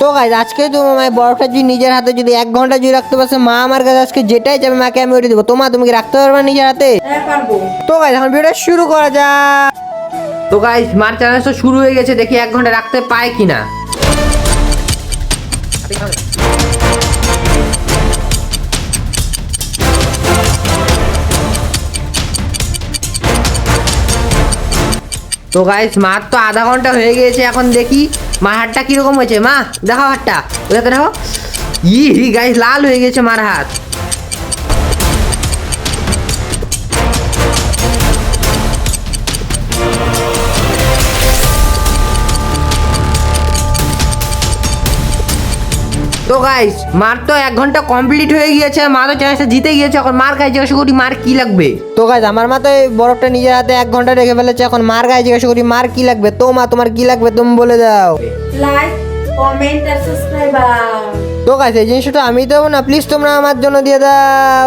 তো গাইজ আজকে তো বরফটা যদি নিজের হাতে যদি 1 ঘন্টা যদি রাখতে পারছে, মা আমার কাছে আজকে যেটাই যাবে মাকে আমি ওইটা দেবো। তুমি কি রাখতে পারবে নিজের হাতে? হ্যাঁ পারবো। তো গাইজ এখন ভিডিওটা শুরু করা যাক। তো গাইজ মার চ্যালেঞ্জ তো শুরু হয়ে গেছে, দেখি 1 ঘন্টা রাখতে পায় কিনা। তো গাইজ মার তো আধা ঘন্টা হয়ে গিয়েছে, এখন দেখি মার হাতটা কিরকম হয়েছে। মা দেখাও হাতটা, ওটাকে দেখো। গাইজ লাল হয়ে গেছে মার হাত। তো গাইস মার তো 1 ঘন্টা কমপ্লিট হয়ে গিয়েছে, মা তো চ্যালেঞ্জটা জিতে গিয়েছে। এখন মার গায়ে জিজ্ঞাসা করি মার কি লাগবে। তো গাইস আমার মা তো এই বরফটা নিজের হাতে 1 ঘন্টা রেখে ফেলেছে, এখন মার গায়ে জিজ্ঞাসা করি মার কি লাগবে। তো মা তোমার কি লাগবে তুমি বলে দাও। লাইক, কমেন্ট আর সাবস্ক্রাইবার। তো গাইস এই জিনিসটা আমি দেবো না, প্লিজ তোমরা আমার জন্য দিয়ে দাও।